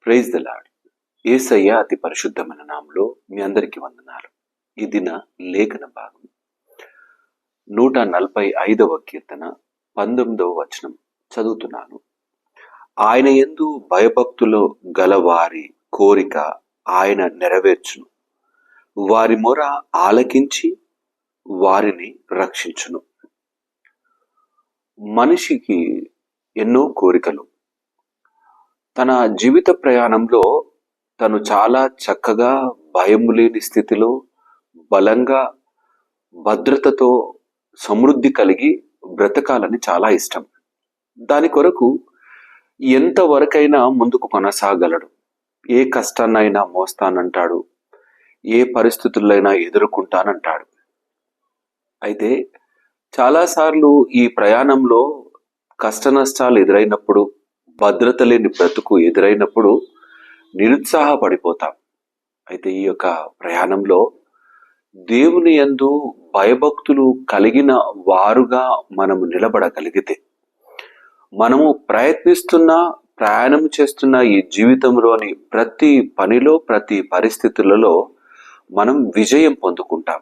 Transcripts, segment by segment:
Praise the lord. యేసయ్య అతి పరిశుద్ధమైన నామములో మీ అందరికీ వందనాలు. ఈ దిన లేఖన భాగం 145వ కీర్తన 19వ వచనం చదువుతున్నాను. ఆయన యందు భయభక్తులు గలవారి కోరిక ఆయన నెరవేర్చును, వారి మొర ఆలకించి వారిని రక్షించును. మనిషికి ఎన్నో కోరికలు. తన జీవిత ప్రయాణంలో తను చాలా చక్కగా భయము లేని స్థితిలో బలంగా భద్రతతో సమృద్ధి కలిగి బ్రతకాలని చాలా ఇష్టం. దాని కొరకు ఎంతవరకైనా ముందుకు కొనసాగలడు. ఏ కష్టాన్నైనా మోస్తానంటాడు, ఏ పరిస్థితులైనా ఎదుర్కొంటానంటాడు. అయితే చాలాసార్లు ఈ ప్రయాణంలో కష్ట నష్టాలు ఎదురైనప్పుడు, భద్రత లేని బ్రతుకు ఎదురైనప్పుడు నిరుత్సాహపడిపోతాం. అయితే ఈ యొక్క ప్రయాణంలో దేవుని యందు భయభక్తులు కలిగిన వారుగా మనము నిలబడగలిగితే, మనము ప్రయాణం చేస్తున్న ఈ జీవితంలోని ప్రతి పనిలో, ప్రతి పరిస్థితులలో మనం విజయం పొందుకుంటాం.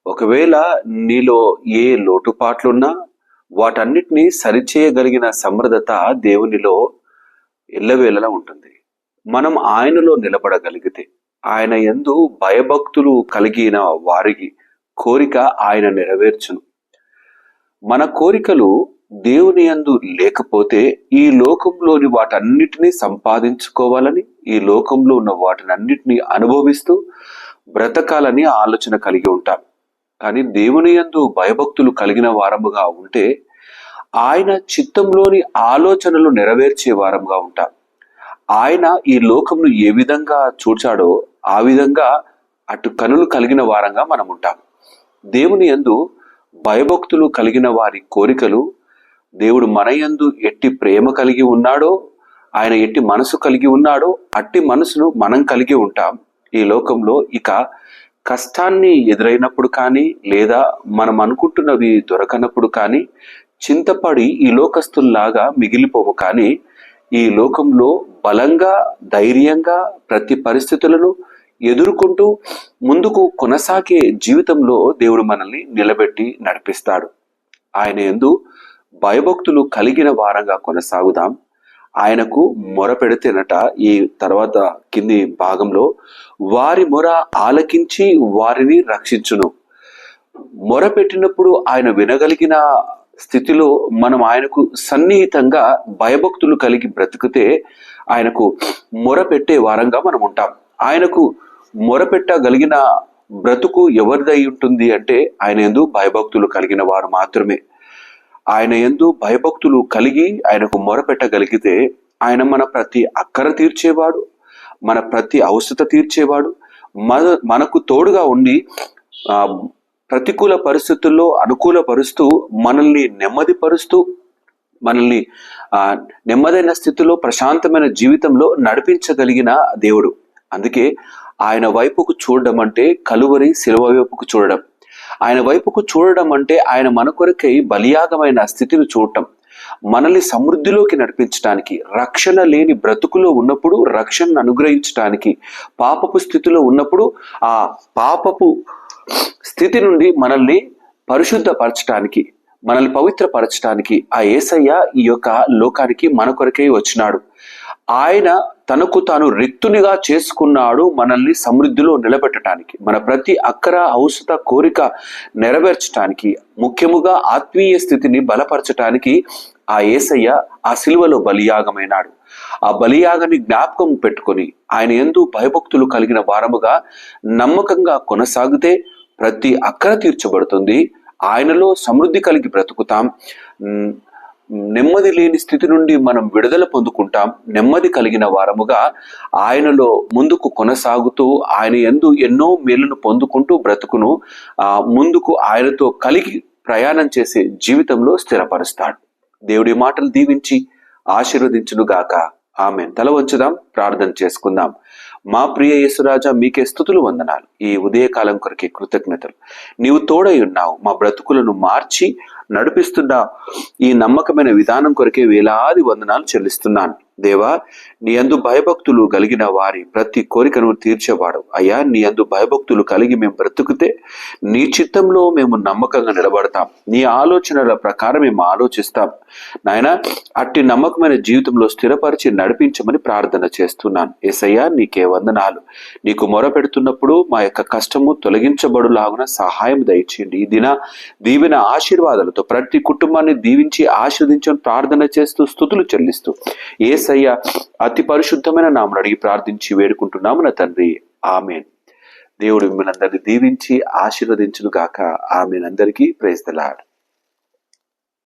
ఒకవేళ నీలో ఏ లోటుపాట్లున్నా వాటన్నిటినీ సరిచేయగలిగిన సమర్థత దేవునిలో ఎల్లవేళలా ఉంటుంది. మనం ఆయనలో నిలబడగలిగితే, ఆయన యందు భయభక్తులు కలిగిన వారికి కోరిక ఆయన నెరవేర్చును. మన కోరికలు దేవుని యందు లేకపోతే ఈ లోకంలోని వాటన్నిటినీ సంపాదించుకోవాలని, ఈ లోకంలో ఉన్న వాటినన్నిటినీ అనుభవిస్తూ బ్రతకాలని ఆలోచన కలిగి ఉంటాం. కానీ దేవుని యందు భయభక్తులు కలిగిన వారముగా ఉంటే ఆయన చిత్తంలోని ఆలోచనలు నెరవేర్చే వారముగా ఉంటాం. ఆయన ఈ లోకంను ఏ విధంగా చూచాడో ఆ విధంగా అటు కనులు కలిగిన వారంగా మనం ఉంటాం. దేవుని యందు భయభక్తులు కలిగిన వారి కోరికలు, దేవుడు మన యందు ఎట్టి ప్రేమ కలిగి ఉన్నాడో, ఆయన ఎట్టి మనసు కలిగి ఉన్నాడో అట్టి మనసును మనం కలిగి ఉంటాం. ఈ లోకంలో ఇక కష్టాన్ని ఎదురైనప్పుడు కానీ, లేదా మనం అనుకుంటున్నవి దొరకనప్పుడు కానీ చింతపడి ఈ లోకస్తుల్లాగా మిగిలిపోవు. కానీ ఈ లోకంలో బలంగా, ధైర్యంగా ప్రతి పరిస్థితులను ఎదుర్కొంటూ ముందుకు కొనసాగే జీవితంలో దేవుడు మనల్ని నిలబెట్టి నడిపిస్తాడు. ఆయన యందు భయభక్తులు కలిగిన వారంగా కొనసాగుదాం. ఆయనకు మొర పెడితేనట, ఈ తర్వాత కింది భాగంలో, వారి మొర ఆలకించి వారిని రక్షించును. మొర పెట్టినప్పుడు ఆయన వినగలిగిన స్థితిలో మనం ఆయనకు సన్నిహితంగా భయభక్తులు కలిగి బ్రతికితే ఆయనకు మొర పెట్టే వారంగా మనం ఉంటాం. ఆయనకు మొర పెట్టగలిగిన బ్రతుకు ఎవరిదై ఉంటుంది అంటే ఆయన యందు భయభక్తులు కలిగిన వారు మాత్రమే. ఆయన యందు భయభక్తులు కలిగి ఆయనకు మొర పెట్టగలిగితే ఆయన మన ప్రతి అక్కర తీర్చేవాడు, మన ప్రతి అవసరత తీర్చేవాడు, మనకు తోడుగా ఉండి ప్రతికూల పరిస్థితుల్లో అనుకూలపరుస్తూ మనల్ని నెమ్మదిపరుస్తూ మనల్ని నెమ్మదైన స్థితిలో ప్రశాంతమైన జీవితంలో నడిపించగలిగిన దేవుడు. అందుకే ఆయన వైపుకు చూడడం అంటే కలువరి శిలువ వైపుకు చూడడం. ఆయన వైపుకు చూడడం అంటే ఆయన మన కొరకై బలియాగమైన స్థితిని చూడటం, మనల్ని సమృద్ధిలోకి నడిపించడానికి, రక్షణ లేని బ్రతుకులో ఉన్నప్పుడు రక్షణను అనుగ్రహించడానికి, పాపపు స్థితిలో ఉన్నప్పుడు ఆ పాపపు స్థితి నుండి మనల్ని పరిశుద్ధపరచడానికి, మనల్ని పవిత్రపరచడానికి ఆ యేసయ్య ఈ యొక్క లోకానికి మన కొరకై వచ్చినాడు. ఆయన తనకు తాను రిక్తునిగా చేసుకున్నాడు మనల్ని సమృద్ధిలో నిలబెట్టడానికి, మన ప్రతి అక్కర అవసరత కోరిక నెరవేర్చడానికి, ముఖ్యముగా ఆత్మీయ స్థితిని బలపరచడానికి ఆ యేసయ్య ఆ సిలువలో బలియాగమైనాడు. ఆ బలియాగాన్ని జ్ఞాపకం పెట్టుకొని ఆయన యందు భయభక్తులు కలిగిన వారముగా నమ్మకంగా కొనసాగితే ప్రతి అక్కర తీర్చబడుతుంది. ఆయనలో సమృద్ధి కలిగి బ్రతుకుతాం. నెమ్మది లేని స్థితి నుండి మనం విడుదల పొందుకుంటాం. నెమ్మది కలిగిన వారముగా ఆయనలో ముందుకు కొనసాగుతూ ఆయన యందు ఎన్నో మేలును పొందుకుంటూ బ్రతుకును ముందుకు ఆయనతో కలిగి ప్రయాణం చేసే జీవితంలో స్థిరపరుస్తాడు. దేవుడి మాటలు దీవించి ఆశీర్వదించునుగాక. ఆమేన్. తల వంచుదాం, ప్రార్థన చేసుకుందాం. మా ప్రియ యేసురాజా, మీకే స్తుతులు, వందనాలు. ఈ ఉదయకాలం కొరకే కృతజ్ఞతలు. నీవు తోడై ఉన్నావు, మా బ్రతుకులను మార్చి నడిపిస్తున్న ఈ నమ్మకమైన విధానం కొరకే వేలాది వందనాలు చెల్లిస్తున్నాను. దేవా, నీ యందు భయభక్తులు కలిగిన వారి ప్రతి కోరికను తీర్చేవాడు. అయ్యా, నీ యందు భయభక్తులు కలిగి మేము బ్రతుకుతే నీ చిత్తంలో మేము నమ్మకంగా నిలబడతాం. నీ ఆలోచనల ప్రకారం మేము ఆలోచిస్తాం. నాయన, అట్టి నమ్మకమైన జీవితంలో స్థిరపరిచి నడిపించమని ప్రార్థన చేస్తున్నాను. యేసయ్యా, నీకే వందనాలు. నీకు మొరపెడుతున్నప్పుడు మా యొక్క కష్టము తొలగించబడులాగున సహాయం దయచేయండి. ఈ దిన దీవెన ఆశీర్వాదాలతో ప్రతి కుటుంబాన్ని దీవించి ఆశీర్వదించని ప్రార్థన చేస్తూ స్తుతులు చెల్లిస్తూ యేసయ్య అతి పరిశుద్ధమైన నామమున అడిగి ప్రార్థించి వేడుకుంటున్నాము నా తండ్రి. ఆమేన్. దేవుడు మిమ్మల్ని అందరినీ దీవించి ఆశీర్వదించును గాక. ఆమేన్. అందరికీ ప్రైజ్ ది లార్డ్.